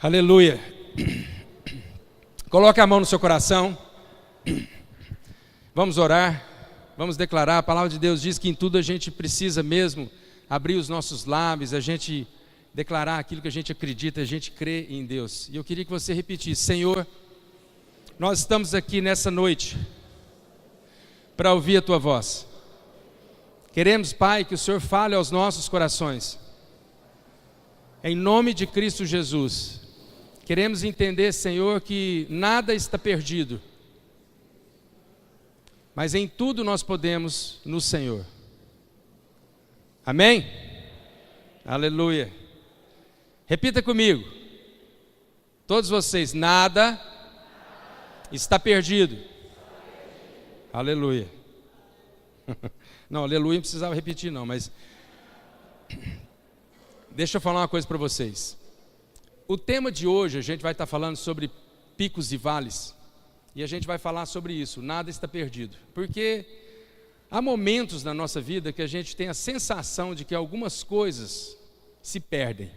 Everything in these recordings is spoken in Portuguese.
Aleluia. Coloque a mão no seu coração. Vamos orar. Vamos declarar. A palavra de Deus diz que em tudo a gente precisa mesmo abrir os nossos lábios, a gente declarar aquilo que a gente acredita, a gente crê em Deus. E eu queria que você repetisse: Senhor, nós estamos aqui nessa noite para ouvir a Tua voz. Queremos, Pai, que o Senhor fale aos nossos corações. Em nome de Cristo Jesus. Queremos entender, Senhor, que nada está perdido, mas em tudo nós podemos no Senhor. Amém? Aleluia. Repita comigo. Todos vocês: nada está perdido. Aleluia. Não, aleluia não precisava repetir não, mas deixa eu falar uma coisa para vocês. O tema de hoje a gente vai estar falando sobre picos e vales. E a gente vai falar sobre isso, nada está perdido. Porque há momentos na nossa vida que a gente tem a sensação de que algumas coisas se perdem.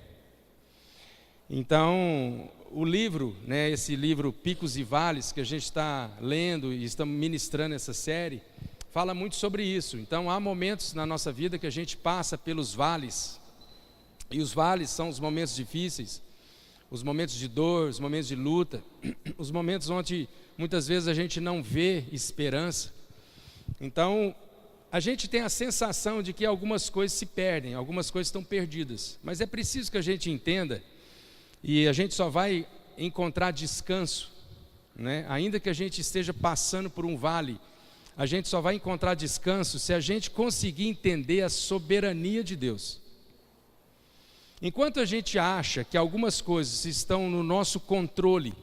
Então, o livro, esse livro Picos e Vales, que a gente está lendo e estamos ministrando essa série, fala muito sobre isso. Então, há momentos na nossa vida que a gente passa pelos vales. E os vales são os momentos difíceis, os momentos de dor, os momentos de luta, os momentos onde muitas vezes a gente não vê esperança. Então, a gente tem a sensação de que algumas coisas se perdem, algumas coisas estão perdidas. Mas é preciso que a gente entenda, e a gente só vai encontrar descanso, ainda que a gente esteja passando por um vale, a gente só vai encontrar descanso se a gente conseguir entender a soberania de Deus. Enquanto a gente acha que algumas coisas estão no nosso controle,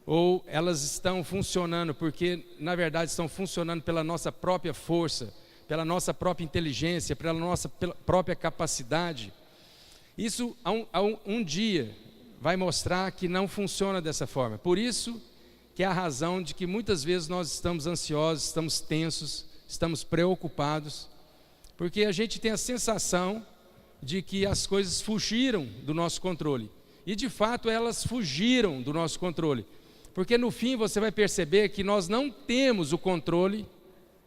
ou elas estão funcionando porque, na verdade, estão funcionando pela nossa própria força, pela nossa própria inteligência, pela nossa própria capacidade, isso um dia vai mostrar que não funciona dessa forma. Por isso que é a razão de que muitas vezes nós estamos ansiosos, estamos tensos, estamos preocupados, porque a gente tem a sensação de que as coisas fugiram do nosso controle. E de fato elas fugiram do nosso controle. Porque no fim você vai perceber que nós não temos o controle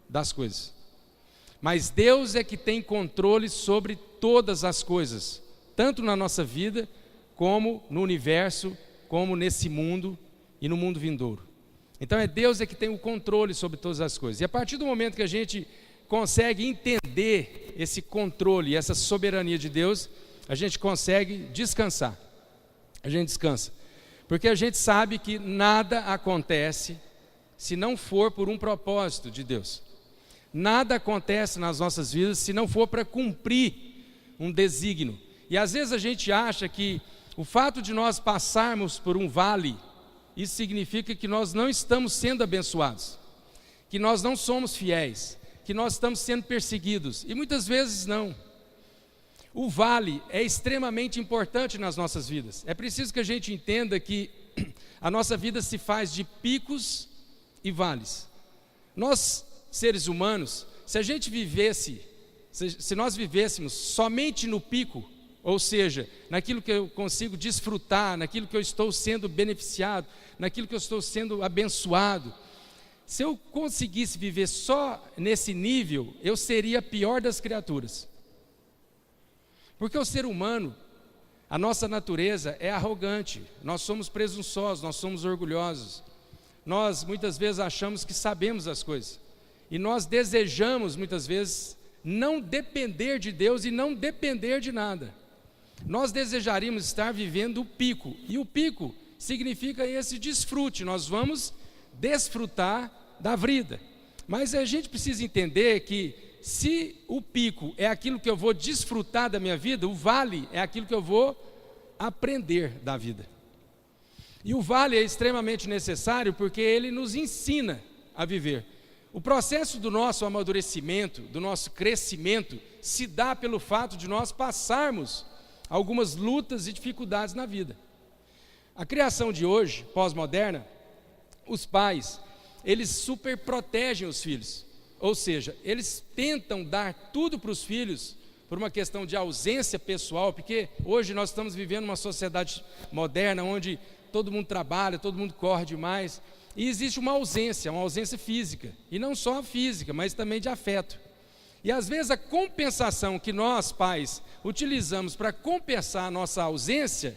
das coisas. Mas Deus é que tem controle sobre todas as coisas. Tanto na nossa vida, como no universo, como nesse mundo e no mundo vindouro. Então é Deus é que tem o controle sobre todas as coisas. E a partir do momento que a gente consegue entender esse controle, essa soberania de Deus, a gente consegue descansar. A gente descansa. Porque a gente sabe que nada acontece se não for por um propósito de Deus. Nada acontece nas nossas vidas se não for para cumprir um desígnio. E às vezes a gente acha que o fato de nós passarmos por um vale, isso significa que nós não estamos sendo abençoados, que nós não somos fiéis, que nós estamos sendo perseguidos, e muitas vezes não. O vale é extremamente importante nas nossas vidas. É preciso que a gente entenda que a nossa vida se faz de picos e vales. Nós, seres humanos, se nós vivêssemos somente no pico, ou seja, naquilo que eu consigo desfrutar, naquilo que eu estou sendo beneficiado, naquilo que eu estou sendo abençoado, se eu conseguisse viver só nesse nível, eu seria a pior das criaturas. Porque o ser humano, a nossa natureza é arrogante, nós somos presunçosos, nós somos orgulhosos. Nós muitas vezes achamos que sabemos as coisas. E nós desejamos muitas vezes não depender de Deus e não depender de nada. Nós desejaríamos estar vivendo o pico. E o pico significa esse desfrute, nós vamos desfrutar da vida. Mas a gente precisa entender que se o pico é aquilo que eu vou desfrutar da minha vida, o vale é aquilo que eu vou aprender da vida. E o vale é extremamente necessário porque ele nos ensina a viver. O processo do nosso amadurecimento, do nosso crescimento, se dá pelo fato de nós passarmos algumas lutas e dificuldades na vida. A criação de hoje, pós-moderna, os pais, eles superprotegem os filhos. Ou seja, eles tentam dar tudo para os filhos por uma questão de ausência pessoal, porque hoje nós estamos vivendo uma sociedade moderna onde todo mundo trabalha, todo mundo corre demais, e existe uma ausência física, e não só física, mas também de afeto. E às vezes a compensação que nós, pais, utilizamos para compensar a nossa ausência,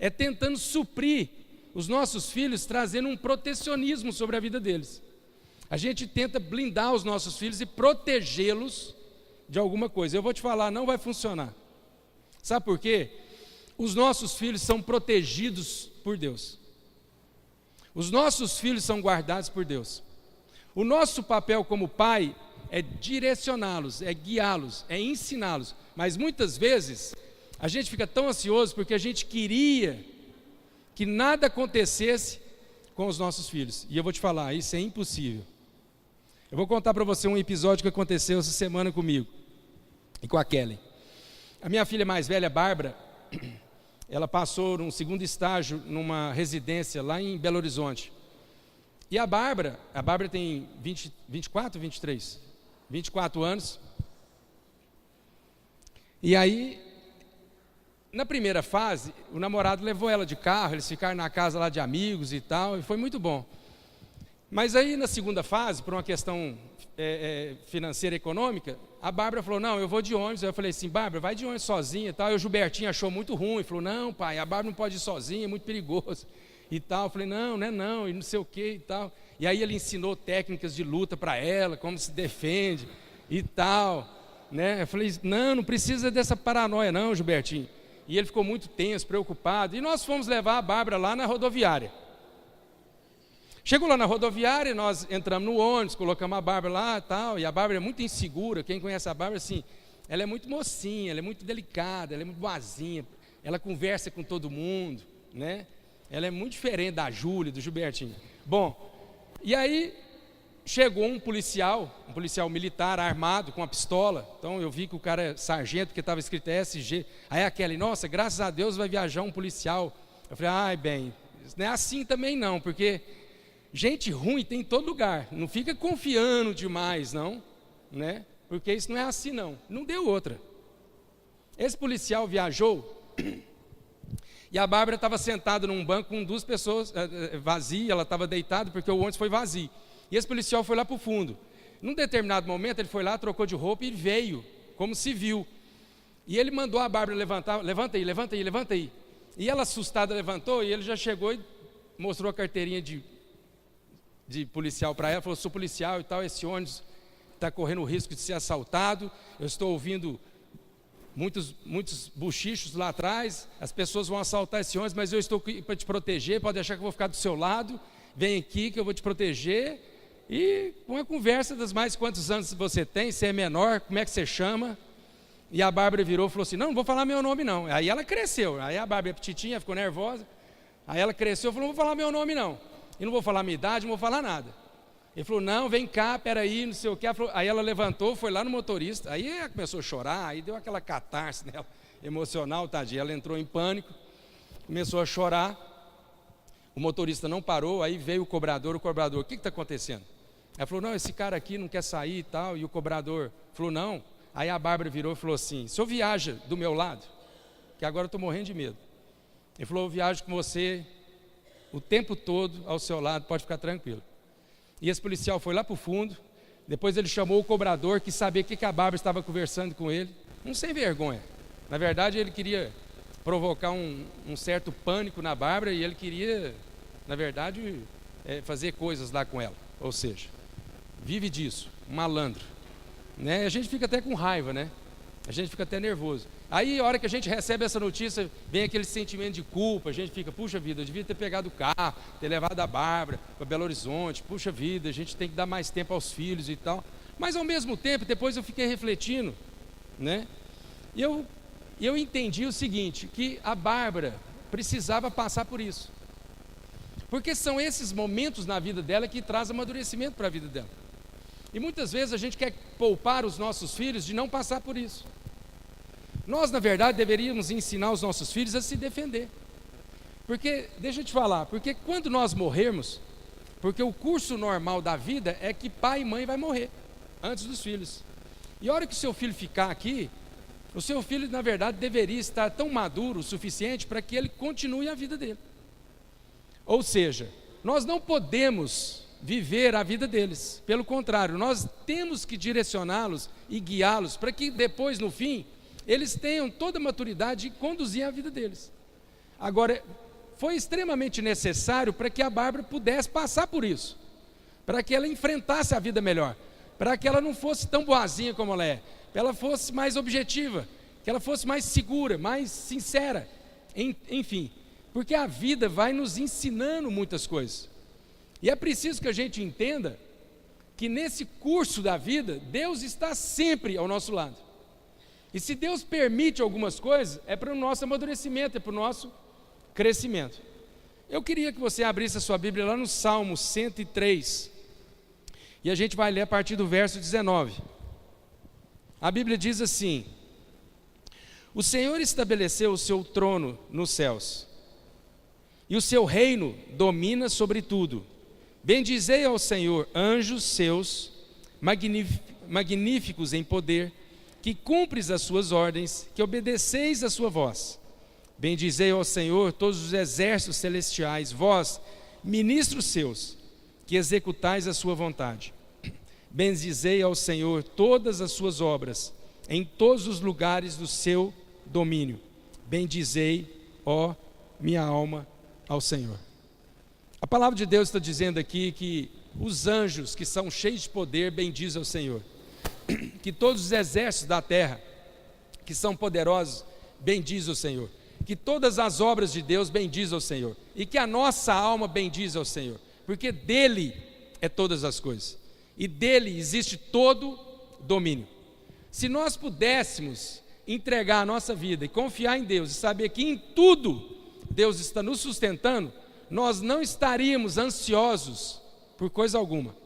é tentando suprir os nossos filhos, trazendo um protecionismo sobre a vida deles. A gente tenta blindar os nossos filhos e protegê-los de alguma coisa. Eu vou te falar, não vai funcionar. Sabe por quê? Os nossos filhos são protegidos por Deus. Os nossos filhos são guardados por Deus. O nosso papel como pai é direcioná-los, é guiá-los, é ensiná-los. Mas muitas vezes a gente fica tão ansioso porque a gente queria que nada acontecesse com os nossos filhos. E eu vou te falar, isso é impossível. Eu vou contar para você um episódio que aconteceu essa semana comigo e com a Kelly. A minha filha mais velha, Bárbara, ela passou num segundo estágio numa residência lá em Belo Horizonte. E a Bárbara tem 24 anos. E aí, na primeira fase, o namorado levou ela de carro, eles ficaram na casa lá de amigos e tal, e foi muito bom. Mas aí, na segunda fase, por uma questão financeira e econômica, a Bárbara falou, não, eu vou de ônibus. Eu falei assim, Bárbara, vai de ônibus sozinha e tal. E o Gilbertinho achou muito ruim, falou, não, pai, a Bárbara não pode ir sozinha, é muito perigoso e tal. Eu falei, não, não é não, e não sei o que e tal. E aí ele ensinou técnicas de luta para ela, como se defende e tal, né? Eu falei, não precisa dessa paranoia não, Gilbertinho. E ele ficou muito tenso, preocupado, e nós fomos levar a Bárbara lá na rodoviária. Chegou lá na rodoviária, nós entramos no ônibus, colocamos a Bárbara lá e tal, e a Bárbara é muito insegura. Quem conhece a Bárbara, assim, ela é muito mocinha, ela é muito delicada, ela é muito boazinha, ela conversa com todo mundo, né? Ela é muito diferente da Júlia, do Gilbertinho. Bom, e aí chegou um policial militar armado com uma pistola. Então eu vi que o cara é sargento, porque estava escrito SG. Aí a Kelly, nossa, graças a Deus vai viajar um policial. Eu falei, ai bem, não é assim também não, porque gente ruim tem em todo lugar. Não fica confiando demais não, né? Porque isso não é assim não. Não deu outra. Esse policial viajou e a Bárbara estava sentada num banco com duas pessoas, vazia, ela estava deitada porque o ônibus foi vazio. E esse policial foi lá para o fundo. Num determinado momento ele foi lá, trocou de roupa e veio, como civil. E ele mandou a Bárbara levantar, levanta aí. E ela assustada levantou e ele já chegou e mostrou a carteirinha de policial para ela, falou, sou policial e tal, esse ônibus está correndo o risco de ser assaltado, eu estou ouvindo muitos buchichos lá atrás, as pessoas vão assaltar esse ônibus, mas eu estou aqui para te proteger, pode achar que eu vou ficar do seu lado, vem aqui que eu vou te proteger. E uma conversa das mais quantos anos você tem, se é menor, como é que você chama? E a Bárbara virou e falou assim, não vou falar meu nome não. Aí ela cresceu, aí a Bárbara é petitinha, ficou nervosa, aí ela cresceu e falou, não vou falar meu nome não, e não vou falar minha idade, não vou falar nada. Ele falou, não, vem cá, peraí, não sei o que. Aí ela levantou, foi lá no motorista, aí ela começou a chorar, aí deu aquela catarse nela, emocional, tadinha. Ela entrou em pânico, começou a chorar, o motorista não parou, aí veio o cobrador, o que está acontecendo? Ela falou, não, esse cara aqui não quer sair e tal, e o cobrador falou, não. Aí a Bárbara virou e falou assim, o senhor viaja do meu lado? Que agora eu estou morrendo de medo. Ele falou, eu viajo com você o tempo todo ao seu lado, pode ficar tranquilo. E esse policial foi lá para o fundo, depois ele chamou o cobrador, que sabia o que a Bárbara estava conversando com ele, um sem vergonha. Na verdade ele queria provocar um certo pânico na Bárbara, e ele queria, na verdade, fazer coisas lá com ela. Ou seja, vive disso, um malandro, né? A gente fica até com raiva, né? A gente fica até nervoso. Aí a hora que a gente recebe essa notícia, vem aquele sentimento de culpa, a gente fica, puxa vida, eu devia ter pegado o carro, ter levado a Bárbara para Belo Horizonte, puxa vida, a gente tem que dar mais tempo aos filhos e tal. Mas ao mesmo tempo, depois eu fiquei refletindo, né? E eu entendi o seguinte, que a Bárbara precisava passar por isso. Porque são esses momentos na vida dela que trazem amadurecimento para a vida dela. E muitas vezes a gente quer poupar os nossos filhos de não passar por isso. Nós, na verdade, deveríamos ensinar os nossos filhos a se defender. Porque, deixa eu te falar, porque quando nós morrermos, porque o curso normal da vida é que pai e mãe vai morrer antes dos filhos. E a hora que o seu filho ficar aqui, O seu filho, na verdade, deveria estar tão maduro o suficiente para que ele continue a vida dele. Ou seja, nós não podemos viver a vida deles. Pelo contrário, nós temos que direcioná-los e guiá-los para que depois, no fim, eles tenham toda a maturidade de conduzir a vida deles. Agora, foi extremamente necessário para que a Bárbara pudesse passar por isso, para que ela enfrentasse a vida melhor, para que ela não fosse tão boazinha como ela é, que ela fosse mais objetiva, que ela fosse mais segura, mais sincera, enfim, porque a vida vai nos ensinando muitas coisas. E é preciso que a gente entenda que nesse curso da vida, Deus está sempre ao nosso lado. E se Deus permite algumas coisas, é para o nosso amadurecimento, é para o nosso crescimento. Eu queria que você abrisse a sua Bíblia lá no Salmo 103, e a gente vai ler a partir do verso 19. A Bíblia diz assim: o Senhor estabeleceu o seu trono nos céus, e o seu reino domina sobre tudo. Bendizei ao Senhor, anjos seus, magníficos em poder, que cumpres as suas ordens, que obedeceis a sua voz. Bendizei ao Senhor todos os exércitos celestiais, vós, ministros seus, que executais a sua vontade. Bendizei ao Senhor todas as suas obras, em todos os lugares do seu domínio. Bendizei, ó minha alma, ao Senhor. A palavra de Deus está dizendo aqui que os anjos que são cheios de poder bendizem ao Senhor. Que todos os exércitos da terra que são poderosos bendizem ao Senhor. Que todas as obras de Deus bendizem ao Senhor. E que a nossa alma bendiz ao Senhor. Porque dele é todas as coisas. E dele existe todo domínio. Se nós pudéssemos entregar a nossa vida e confiar em Deus e saber que em tudo Deus está nos sustentando, nós não estaríamos ansiosos por coisa alguma,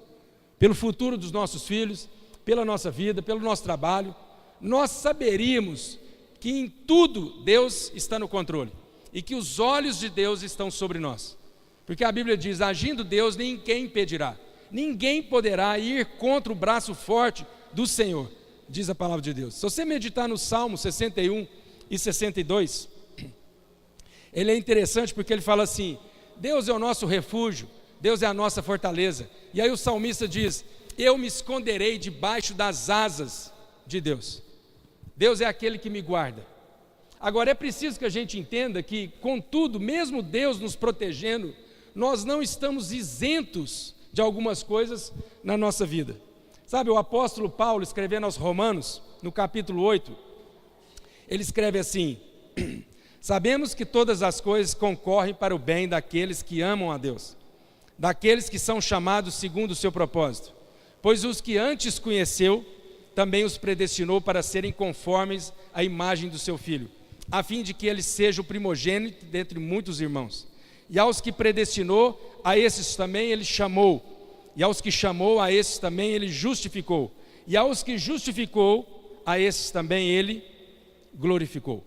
pelo futuro dos nossos filhos, pela nossa vida, pelo nosso trabalho. Nós saberíamos que em tudo Deus está no controle e que os olhos de Deus estão sobre nós, porque a Bíblia diz: agindo Deus, ninguém impedirá, ninguém poderá ir contra o braço forte do Senhor, diz a palavra de Deus. Se você meditar no Salmo 61 e 62, ele é interessante porque ele fala assim: Deus é o nosso refúgio, Deus é a nossa fortaleza. E aí o salmista diz: eu me esconderei debaixo das asas de Deus. Deus é aquele que me guarda. Agora é preciso que a gente entenda que, contudo, mesmo Deus nos protegendo, nós não estamos isentos de algumas coisas na nossa vida. Sabe, o apóstolo Paulo, escrevendo aos Romanos, no capítulo 8, ele escreve assim: sabemos que todas as coisas concorrem para o bem daqueles que amam a Deus, daqueles que são chamados segundo o seu propósito. Pois os que antes conheceu, também os predestinou para serem conformes à imagem do seu Filho, a fim de que ele seja o primogênito dentre muitos irmãos. E aos que predestinou, a esses também ele chamou. E aos que chamou, a esses também ele justificou. E aos que justificou, a esses também ele glorificou.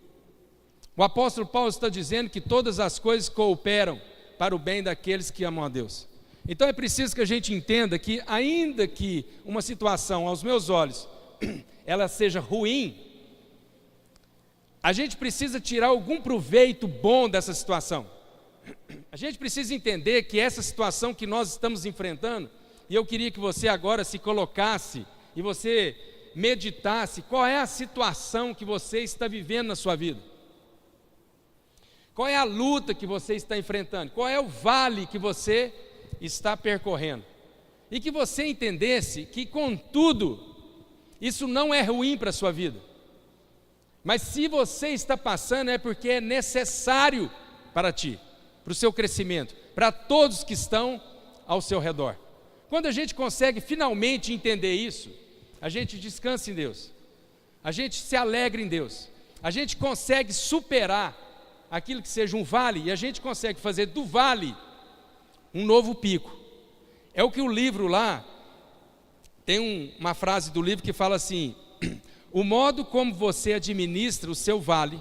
O apóstolo Paulo está dizendo que todas as coisas cooperam para o bem daqueles que amam a Deus. Então é preciso que a gente entenda que, ainda que uma situação, aos meus olhos, ela seja ruim, a gente precisa tirar algum proveito bom dessa situação. A gente precisa entender que essa situação que nós estamos enfrentando, e eu queria que você agora se colocasse e você meditasse qual é a situação que você está vivendo na sua vida. Qual é a luta que você está enfrentando? Qual é o vale que você está percorrendo? E que você entendesse que, contudo, isso não é ruim para a sua vida. Mas se você está passando, é porque é necessário para ti, para o seu crescimento, para todos que estão ao seu redor. Quando a gente consegue finalmente entender isso, a gente descansa em Deus, a gente se alegra em Deus, a gente consegue superar aquilo que seja um vale, e a gente consegue fazer do vale um novo pico. É o que o livro lá, tem uma frase do livro que fala assim: o modo como você administra o seu vale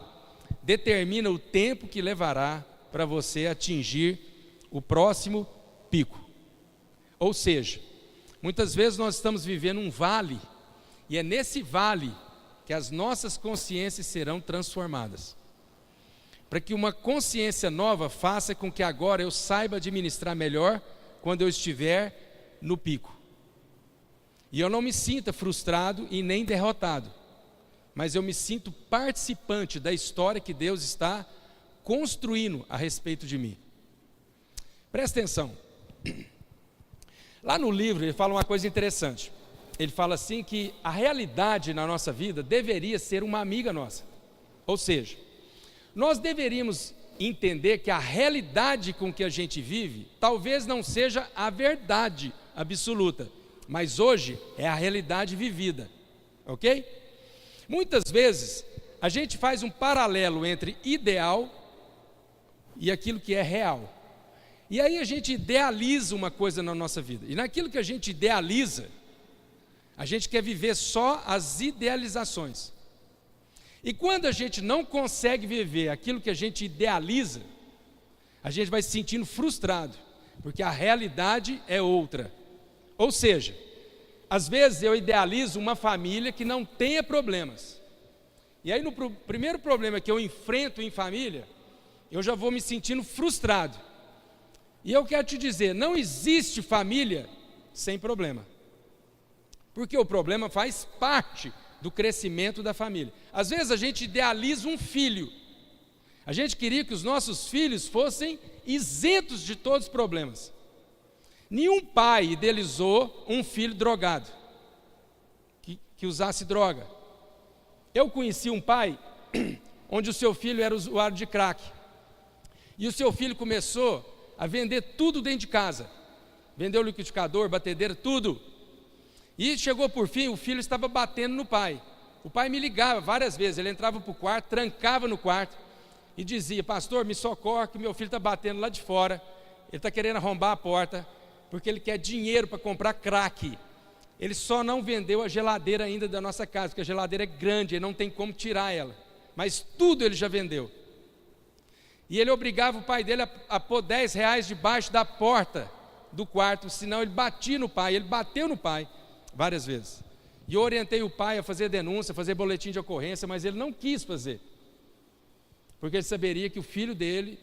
determina o tempo que levará para você atingir o próximo pico. Ou seja, muitas vezes nós estamos vivendo um vale, e é nesse vale que as nossas consciências serão transformadas. Para que uma consciência nova faça com que agora eu saiba administrar melhor quando eu estiver no pico. E eu não me sinta frustrado e nem derrotado, mas eu me sinto participante da história que Deus está construindo a respeito de mim. Presta atenção. Lá no livro ele fala uma coisa interessante. Ele fala assim que a realidade na nossa vida deveria ser uma amiga nossa. Ou seja, nós deveríamos entender que a realidade com que a gente vive talvez não seja a verdade absoluta, mas hoje é a realidade vivida, ok? Muitas vezes a gente faz um paralelo entre ideal e aquilo que é real. E aí a gente idealiza uma coisa na nossa vida. E naquilo que a gente idealiza, a gente quer viver só as idealizações. E quando a gente não consegue viver aquilo que a gente idealiza, a gente vai se sentindo frustrado, porque a realidade é outra. Ou seja, às vezes eu idealizo uma família que não tenha problemas. E aí no primeiro problema que eu enfrento em família, eu já vou me sentindo frustrado. E eu quero te dizer, não existe família sem problema. Porque o problema faz parte do crescimento da família. Às vezes a gente idealiza um filho. A gente queria que os nossos filhos fossem isentos de todos os problemas. Nenhum pai idealizou um filho drogado, que usasse droga. Eu conheci um pai onde o seu filho era usuário de crack. E o seu filho começou a vender tudo dentro de casa. Vendeu liquidificador, batedeira, tudo. E chegou por fim, o filho estava batendo no pai. O pai me ligava várias vezes, ele entrava para o quarto, trancava no quarto e dizia: pastor, me socorre que meu filho está batendo lá de fora, ele está querendo arrombar a porta, porque ele quer dinheiro para comprar crack. Ele só não vendeu a geladeira ainda da nossa casa, porque a geladeira é grande, ele não tem como tirar ela, mas tudo ele já vendeu. E ele obrigava o pai dele a pôr R$10 debaixo da porta do quarto, senão ele batia no pai, ele bateu no pai várias vezes. E eu orientei o pai a fazer denúncia, fazer boletim de ocorrência, mas ele não quis fazer, porque ele saberia que o filho dele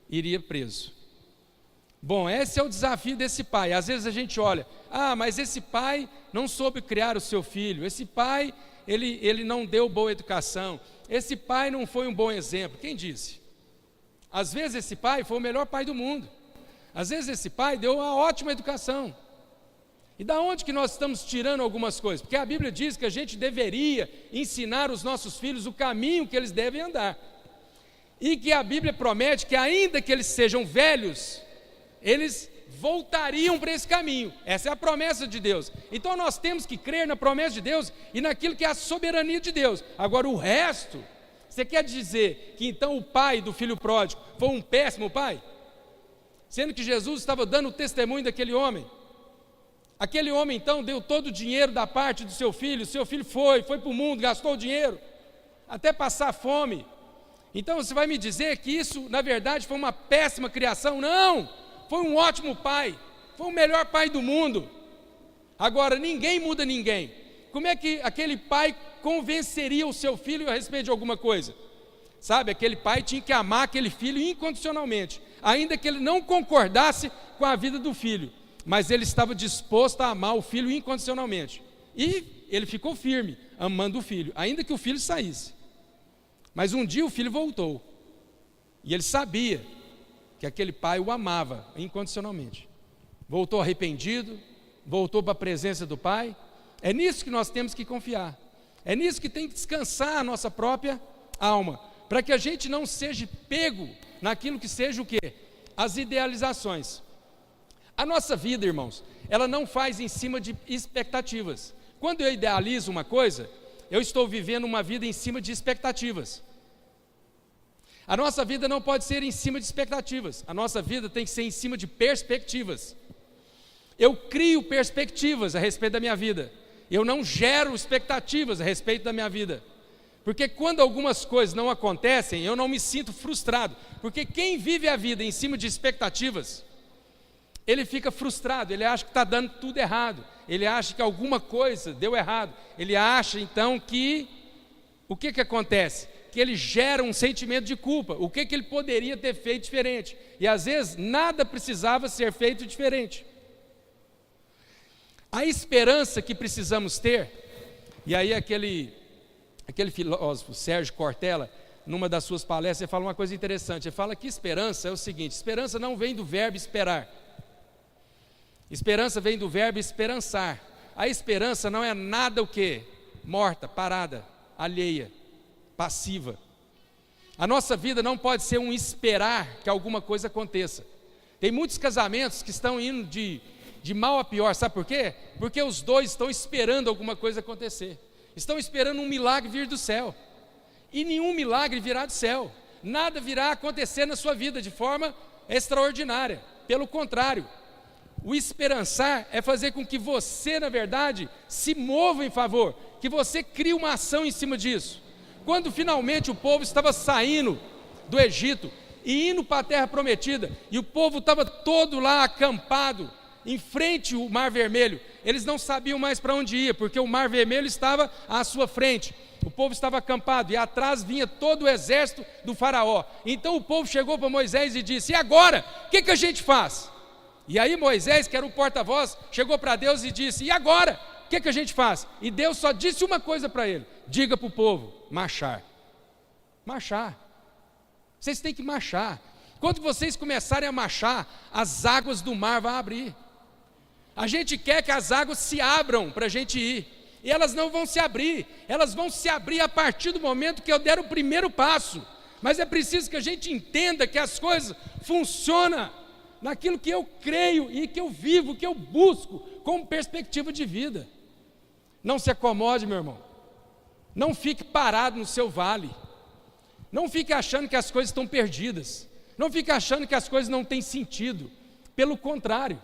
iria preso. Bom, esse é o desafio desse pai. Às vezes a gente olha, mas esse pai não soube criar o seu filho, esse pai, ele não deu boa educação, esse pai não foi um bom exemplo. Quem disse? Às vezes esse pai foi o melhor pai do mundo, às vezes esse pai deu uma ótima educação. E da onde que nós estamos tirando algumas coisas? Porque a Bíblia diz que a gente deveria ensinar os nossos filhos o caminho que eles devem andar. E que a Bíblia promete que ainda que eles sejam velhos, eles voltariam para esse caminho. Essa é a promessa de Deus. Então nós temos que crer na promessa de Deus e naquilo que é a soberania de Deus. Agora o resto, você quer dizer que então o pai do filho pródigo foi um péssimo pai? Sendo que Jesus estava dando o testemunho daquele homem. Aquele homem então deu todo o dinheiro da parte do seu filho foi para o mundo, gastou o dinheiro, até passar fome. Então você vai me dizer que isso na verdade foi uma péssima criação? Não, foi um ótimo pai, foi o melhor pai do mundo. Agora ninguém muda ninguém. Como é que aquele pai convenceria o seu filho a respeito de alguma coisa? Sabe, aquele pai tinha que amar aquele filho incondicionalmente, ainda que ele não concordasse com a vida do filho. Mas ele estava disposto a amar o filho incondicionalmente. E ele ficou firme, amando o filho, ainda que o filho saísse. Mas um dia o filho voltou. E ele sabia que aquele pai o amava incondicionalmente. Voltou arrependido, voltou para a presença do pai. É nisso que nós temos que confiar. É nisso que tem que descansar a nossa própria alma. Para que a gente não seja pego naquilo que seja o quê? As idealizações. A nossa vida, irmãos, ela não faz em cima de expectativas. Quando eu idealizo uma coisa, eu estou vivendo uma vida em cima de expectativas. A nossa vida não pode ser em cima de expectativas. A nossa vida tem que ser em cima de perspectivas. Eu crio perspectivas a respeito da minha vida. Eu não gero expectativas a respeito da minha vida. Porque quando algumas coisas não acontecem, eu não me sinto frustrado. Porque quem vive a vida em cima de expectativas, ele fica frustrado, ele acha que está dando tudo errado, ele acha que alguma coisa deu errado, ele acha então que o que acontece? Que ele gera um sentimento de culpa. O que ele poderia ter feito diferente? E às vezes nada precisava ser feito diferente. A esperança que precisamos ter, e aí aquele filósofo, Sérgio Cortella, numa das suas palestras, ele fala uma coisa interessante. Ele fala que esperança é o seguinte: esperança não vem do verbo esperar. Esperança vem do verbo esperançar. A esperança não é nada o quê? Morta, parada, alheia, passiva. A nossa vida não pode ser um esperar que alguma coisa aconteça. Tem muitos casamentos que estão indo de mal a pior, sabe por quê? Porque os dois estão esperando alguma coisa acontecer. Estão esperando um milagre vir do céu. E nenhum milagre virá do céu. Nada virá acontecer na sua vida de forma extraordinária. Pelo contrário, o esperançar é fazer com que você, na verdade, se mova em favor, que você crie uma ação em cima disso. Quando finalmente o povo estava saindo do Egito e indo para a terra prometida, e o povo estava todo lá acampado, em frente ao Mar Vermelho, eles não sabiam mais para onde ir, porque o Mar Vermelho estava à sua frente, o povo estava acampado, e atrás vinha todo o exército do faraó. Então o povo chegou para Moisés e disse: e agora? O que a gente faz? E aí Moisés, que era o porta-voz, chegou para Deus e disse: e agora? O que a gente faz? E Deus só disse uma coisa para ele: diga para o povo, marchar. Marchar. Vocês têm que marchar. Quando vocês começarem a marchar, as águas do mar vão abrir. A gente quer que as águas se abram para a gente ir, e elas não vão se abrir. Elas vão se abrir a partir do momento que eu der o primeiro passo. Mas é preciso que a gente entenda que as coisas funcionam naquilo que eu creio e que eu vivo, que eu busco como perspectiva de vida. Não se acomode, meu irmão. Não fique parado no seu vale. Não fique achando que as coisas estão perdidas. Não fique achando que as coisas não têm sentido. Pelo contrário,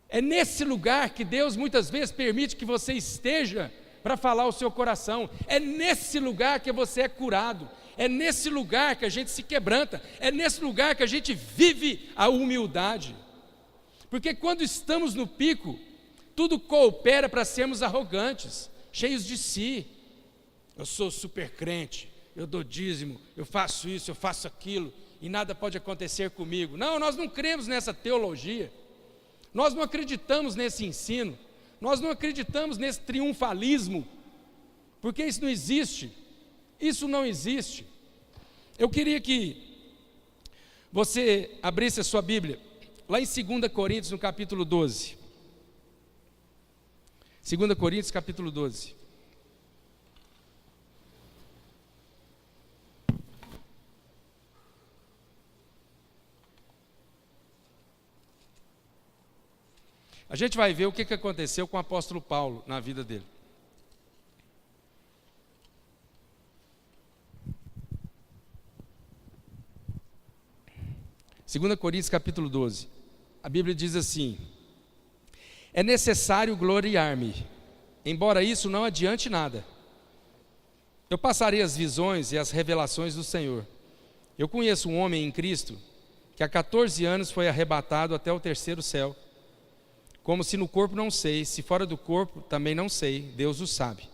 é nesse lugar que Deus muitas vezes permite que você esteja para falar o seu coração. É nesse lugar que você é curado. É nesse lugar que a gente se quebranta. É nesse lugar que a gente vive a humildade. Porque quando estamos no pico, tudo coopera para sermos arrogantes, cheios de si. Eu sou super crente, eu dou dízimo, eu faço isso, eu faço aquilo, e nada pode acontecer comigo. Não, nós não cremos nessa teologia. Nós não acreditamos nesse ensino. Nós não acreditamos nesse triunfalismo. Porque isso não existe. Isso não existe. Eu queria que você abrisse a sua Bíblia, lá em 2 Coríntios, no capítulo 12. 2 Coríntios, capítulo 12. A gente vai ver o que aconteceu com o apóstolo Paulo na vida dele. 2 Coríntios capítulo 12, a Bíblia diz assim: é necessário gloriar-me, embora isso não adiante nada. Eu passarei as visões e as revelações do Senhor. Eu conheço um homem em Cristo que há 14 anos foi arrebatado até o terceiro céu. Como se no corpo não sei, se fora do corpo também não sei, Deus o sabe.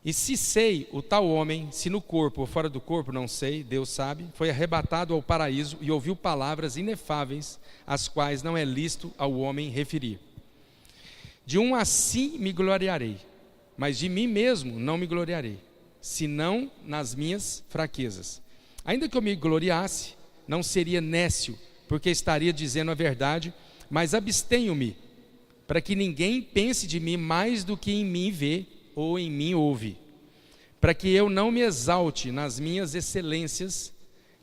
E se sei o tal homem, se no corpo ou fora do corpo não sei, Deus sabe, foi arrebatado ao paraíso e ouviu palavras inefáveis, as quais não é lícito ao homem referir. De um assim me gloriarei, mas de mim mesmo não me gloriarei, senão nas minhas fraquezas. Ainda que eu me gloriasse, não seria nécio, porque estaria dizendo a verdade, mas abstenho-me, para que ninguém pense de mim mais do que em mim vê ou em mim ouve, para que eu não me exalte nas minhas excelências,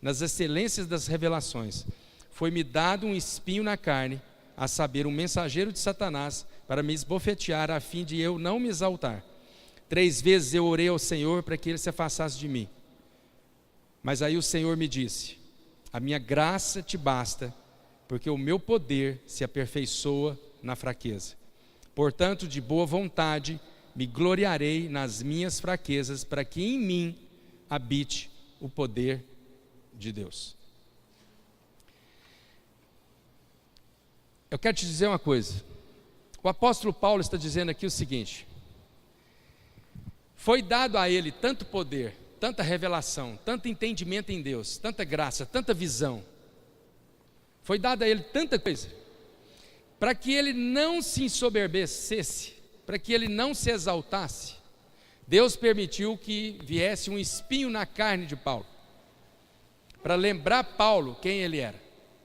nas excelências das revelações. Foi-me dado um espinho na carne, a saber, um mensageiro de Satanás, para me esbofetear, a fim de eu não me exaltar. 3 vezes eu orei ao Senhor para que ele se afastasse de mim. Mas aí o Senhor me disse: a minha graça te basta, porque o meu poder se aperfeiçoa na fraqueza. Portanto, de boa vontade, me gloriarei nas minhas fraquezas, para que em mim habite o poder de Deus. Eu quero te dizer uma coisa. O apóstolo Paulo está dizendo aqui o seguinte: Foi dado a ele tanto poder, tanta revelação, tanto entendimento em Deus, tanta graça, tanta visão. Foi dado a ele tanta coisa, para que ele não se ensoberbecesse, para que ele não se exaltasse. Deus permitiu que viesse um espinho na carne de Paulo, para lembrar Paulo quem ele era,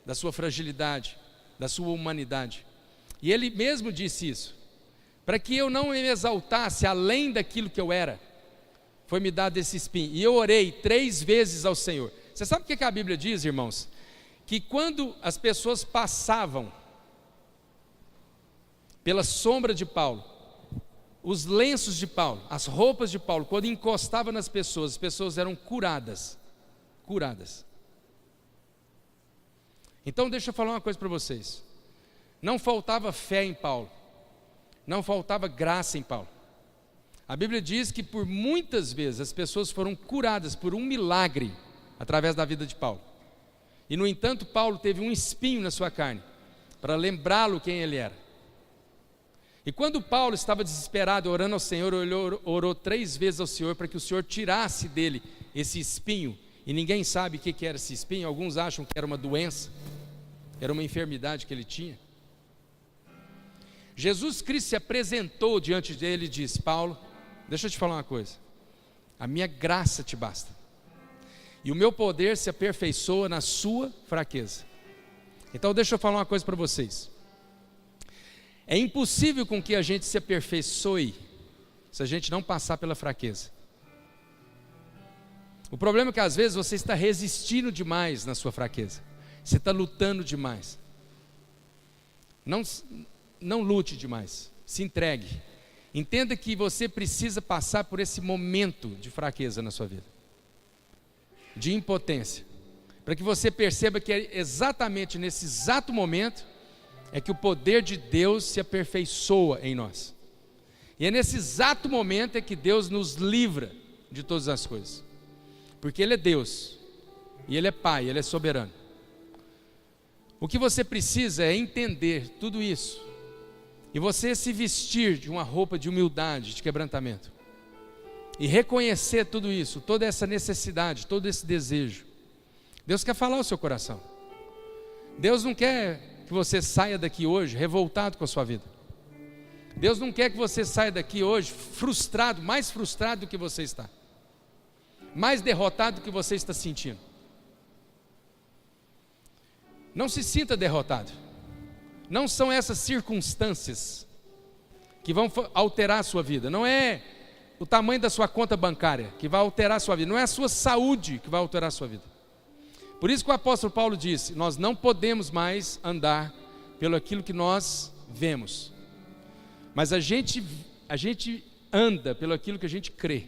da sua fragilidade, da sua humanidade. E ele mesmo disse isso, para que eu não me exaltasse além daquilo que eu era, foi-me dado esse espinho. E eu orei 3 vezes ao Senhor. Você sabe o que a Bíblia diz, irmãos? Que quando as pessoas passavam pela sombra de Paulo, os lenços de Paulo, as roupas de Paulo, quando encostava nas pessoas, as pessoas eram curadas. Curadas. Então deixa eu falar uma coisa para vocês. Não faltava fé em Paulo, não faltava graça em Paulo. A Bíblia diz que por muitas vezes as pessoas foram curadas por um milagre através da vida de Paulo. E no entanto Paulo teve um espinho na sua carne, para lembrá-lo quem ele era. E quando Paulo estava desesperado, orando ao Senhor, ele orou 3 vezes ao Senhor, para que o Senhor tirasse dele esse espinho. E ninguém sabe o que era esse espinho. Alguns acham que era uma doença, era uma enfermidade que ele tinha. Jesus Cristo se apresentou diante dele e disse: Paulo, deixa eu te falar uma coisa, a minha graça te basta, e o meu poder se aperfeiçoa na sua fraqueza. Então deixa eu falar uma coisa para vocês. É impossível com que a gente se aperfeiçoe se a gente não passar pela fraqueza. O problema é que às vezes você está resistindo demais na sua fraqueza, você está lutando demais. Não lute demais, se entregue. Entenda que você precisa passar por esse momento de fraqueza na sua vida, de impotência, para que você perceba que é exatamente nesse exato momento é que o poder de Deus se aperfeiçoa em nós. E é nesse exato momento é que Deus nos livra de todas as coisas, porque Ele é Deus, e Ele é Pai, Ele é soberano. O que você precisa é entender tudo isso, e você se vestir de uma roupa de humildade, de quebrantamento, e reconhecer tudo isso, toda essa necessidade, todo esse desejo. Deus quer falar ao seu coração. Deus não quer que você saia daqui hoje revoltado com a sua vida. Deus não quer que você saia daqui hoje frustrado, mais frustrado do que você está, mais derrotado do que você está sentindo. Não se sinta derrotado. Não são essas circunstâncias que vão alterar a sua vida. Não é o tamanho da sua conta bancária que vai alterar a sua vida. Não é a sua saúde que vai alterar a sua vida. Por isso que o apóstolo Paulo disse: nós não podemos mais andar pelo aquilo que nós vemos, mas a gente anda pelo aquilo que a gente crê,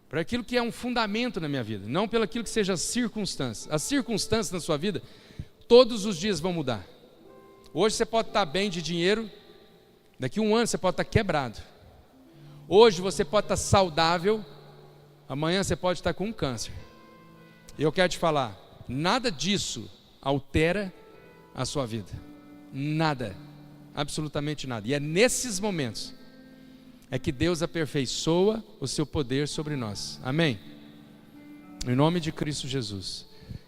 por aquilo que é um fundamento na minha vida, não pelo aquilo que seja as circunstâncias. As circunstâncias na sua vida todos os dias vão mudar. Hoje você pode estar bem de dinheiro, daqui a um ano você pode estar quebrado. Hoje você pode estar saudável, amanhã você pode estar com um câncer. Eu quero te falar, nada disso altera a sua vida. Nada, absolutamente nada. E é nesses momentos é que Deus aperfeiçoa o seu poder sobre nós. Amém? Em nome de Cristo Jesus.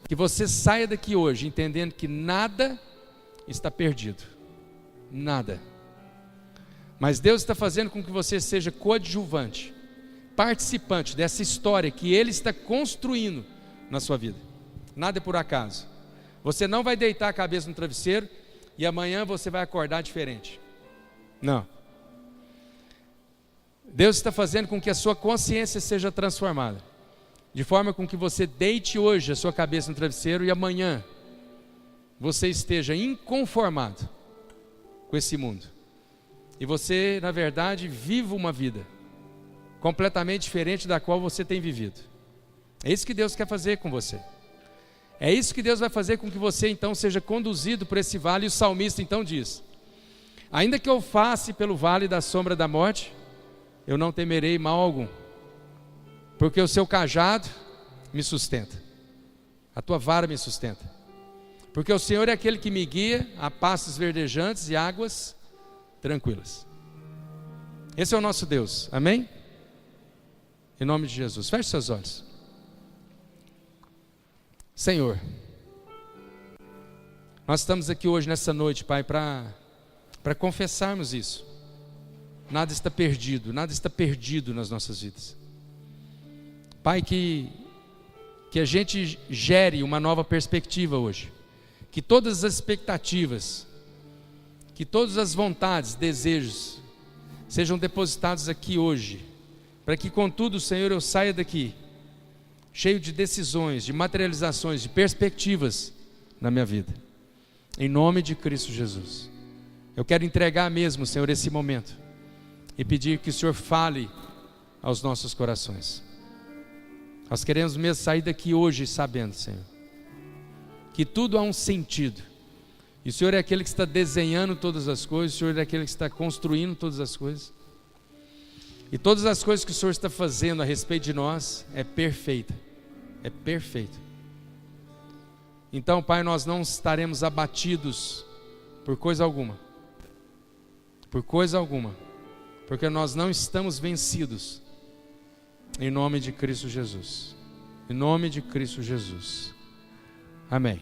Que você saia daqui hoje entendendo que nada está perdido. Nada. Mas Deus está fazendo com que você seja coadjuvante, participante dessa história que Ele está construindo na sua vida. Nada é por acaso. Você não vai deitar a cabeça no travesseiro e amanhã você vai acordar diferente. Não. Deus está fazendo com que a sua consciência seja transformada, de forma com que você deite hoje a sua cabeça no travesseiro e amanhã você esteja inconformado com esse mundo. E você, na verdade, viva uma vida completamente diferente da qual você tem vivido. É isso que Deus quer fazer com você. É isso que Deus vai fazer com que você então seja conduzido por esse vale. E o salmista então diz: ainda que eu passe pelo vale da sombra da morte, eu não temerei mal algum, porque o seu cajado me sustenta, a tua vara me sustenta. Porque o Senhor é aquele que me guia a pastos verdejantes e águas tranquilas. Esse é o nosso Deus, amém? Em nome de Jesus, feche seus olhos. Senhor, nós estamos aqui hoje nessa noite, Pai, para confessarmos isso. Nada está perdido nas nossas vidas. Pai, que a gente gere uma nova perspectiva hoje. Que todas as expectativas, que todas as vontades, desejos, sejam depositados aqui hoje, para que contudo, Senhor, eu saia daqui cheio de decisões, de materializações, de perspectivas na minha vida, em nome de Cristo Jesus. Eu quero entregar mesmo, Senhor, esse momento e pedir que o Senhor fale aos nossos corações. Nós queremos mesmo sair daqui hoje sabendo, Senhor, que tudo há um sentido. E o Senhor é aquele que está desenhando todas as coisas, o Senhor é aquele que está construindo todas as coisas. E todas as coisas que o Senhor está fazendo a respeito de nós é perfeita. É perfeito. Então, Pai, nós não estaremos abatidos por coisa alguma. Por coisa alguma. Porque nós não estamos vencidos. Em nome de Cristo Jesus. Em nome de Cristo Jesus. Amém.